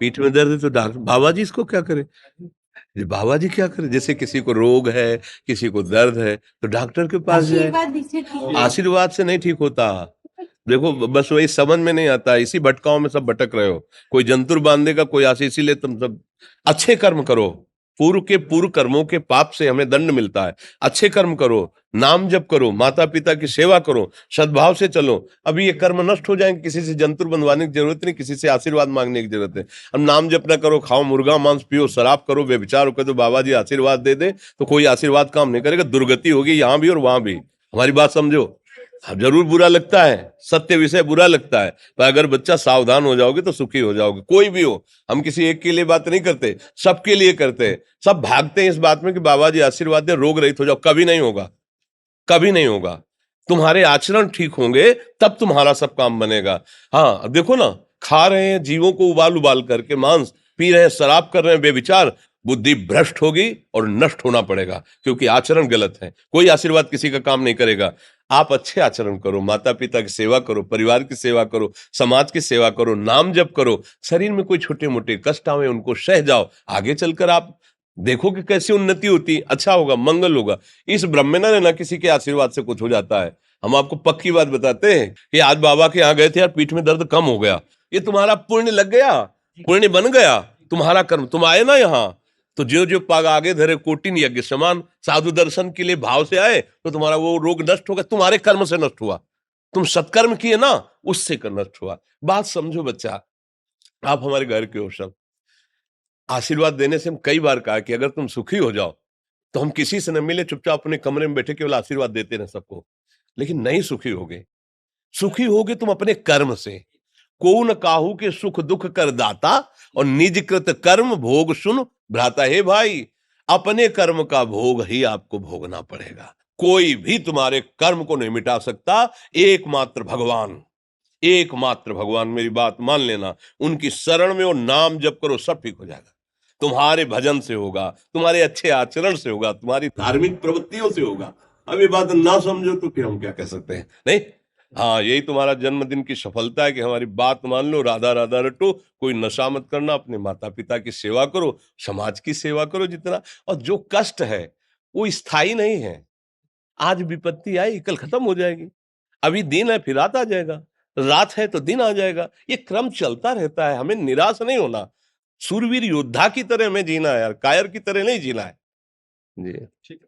पीठ में दर्द है तो डॉक्टर, बाबा जी इसको क्या करे? ये बाबा जी क्या करे? जैसे किसी को रोग है, किसी को दर्द है, तो डॉक्टर के पास जाए। आशीर्वाद से नहीं ठीक होता। देखो बस वही समझ में नहीं आता, इसी भटकाओं में सब भटक रहे हो। कोई जंतुर बांध देगा, कोई आशीष, इसीलिए तुम सब अच्छे कर्म करो। पूर्व के पूर्व कर्मों के पाप से हमें दंड मिलता है। अच्छे कर्म करो, नाम जप करो, माता पिता की सेवा करो, सद्भाव से चलो। अभी ये कर्म नष्ट हो जाएंगे, किसी से जंतुर बंधवाने की जरूरत नहीं, किसी से आशीर्वाद मांगने की जरूरत है। अब नाम जप ना करो, खाओ मुर्गा मांस, पियो शराब, करो व्यभिचार करो, तो बाबा जी आशीर्वाद दे दे तो कोई आशीर्वाद काम नहीं करेगा। दुर्गति होगी यहाँ भी और वहां भी। हमारी बात समझो। अब जरूर बुरा लगता है, सत्य विषय बुरा लगता है, पर अगर बच्चा सावधान हो जाओगे तो सुखी हो जाओगे। कोई भी हो, हम किसी एक के लिए बात नहीं करते, सबके लिए करते हैं। सब भागते हैं इस बात में कि बाबा जी आशीर्वाद दे, रोग रहित हो जाओ। कभी नहीं होगा, कभी नहीं होगा। तुम्हारे आचरण ठीक होंगे तब तुम्हारा सब काम बनेगा। हाँ अब देखो ना, खा रहे हैं जीवों को उबाल उबाल करके मांस, पी रहे हैं शराब, कर रहे हैं बेविचार, बुद्धि भ्रष्ट होगी और नष्ट होना पड़ेगा, क्योंकि आचरण गलत है। कोई आशीर्वाद किसी का काम नहीं करेगा। आप अच्छे आचरण करो, माता पिता की सेवा करो, परिवार की सेवा करो, समाज की सेवा करो, नाम जप करो। शरीर में कोई छोटे मोटे कष्ट आवे उनको सह जाओ, आगे चलकर आप देखो कि कैसी उन्नति होती, अच्छा होगा, मंगल होगा। इस ब्रह्म में ना किसी के आशीर्वाद से कुछ हो जाता है। हम आपको पक्की बात बताते हैं कि आज बाबा के यहाँ गए थे यार, पीठ में दर्द कम हो गया। ये तुम्हारा पुण्य लग गया, पुण्य बन गया, तुम्हारा कर्म। तुम आए ना यहाँ, तो जो जो पाग आगे धरे कोटिन यज्ञ समान, साधु दर्शन के लिए भाव से आए तो तुम्हारा वो रोग नष्ट होगा, तुम्हारे कर्म से नष्ट हुआ। तुम सत्कर्म किए ना, उससे कर नष्ट हुआ। बात समझो बच्चा, आप हमारे घर के हो सब। आशीर्वाद देने से हम कई बार कहा कि अगर तुम सुखी हो जाओ तो हम किसी से न मिले, चुपचाप अपने कमरे में बैठे केवल आशीर्वाद देते रहे सबको। लेकिन नहीं सुखी होगे, सुखी होगे तुम अपने कर्म से। को न काहू के सुख दुख कर दाता, और निज कृत कर्म भोग सुन भ्राता। हे भाई, अपने कर्म का भोग ही आपको भोगना पड़ेगा। कोई भी तुम्हारे कर्म को नहीं मिटा सकता, एकमात्र भगवान। एकमात्र भगवान, मेरी बात मान लेना। उनकी शरण में और नाम जप करो, सब ठीक हो जाएगा। तुम्हारे भजन से होगा, तुम्हारे अच्छे आचरण से होगा, तुम्हारी धार्मिक प्रवृत्तियों से होगा। अब ये बात ना समझो तो फिर हम क्या कह सकते हैं? नहीं, हाँ यही तुम्हारा जन्मदिन की सफलता है कि हमारी बात मान लो, राधा राधा रटो, कोई नशा मत करना, अपने माता पिता की सेवा करो, समाज की सेवा करो जितना। और जो कष्ट है वो स्थायी नहीं है। आज विपत्ति आई, कल खत्म हो जाएगी। अभी दिन है, फिर रात आ जाएगा, रात है तो दिन आ जाएगा। ये क्रम चलता रहता है, हमें निराश नहीं होना। सूरवीर योद्धा की तरह हमें जीना है यार, कायर की तरह नहीं जीना है। जी ठीक है।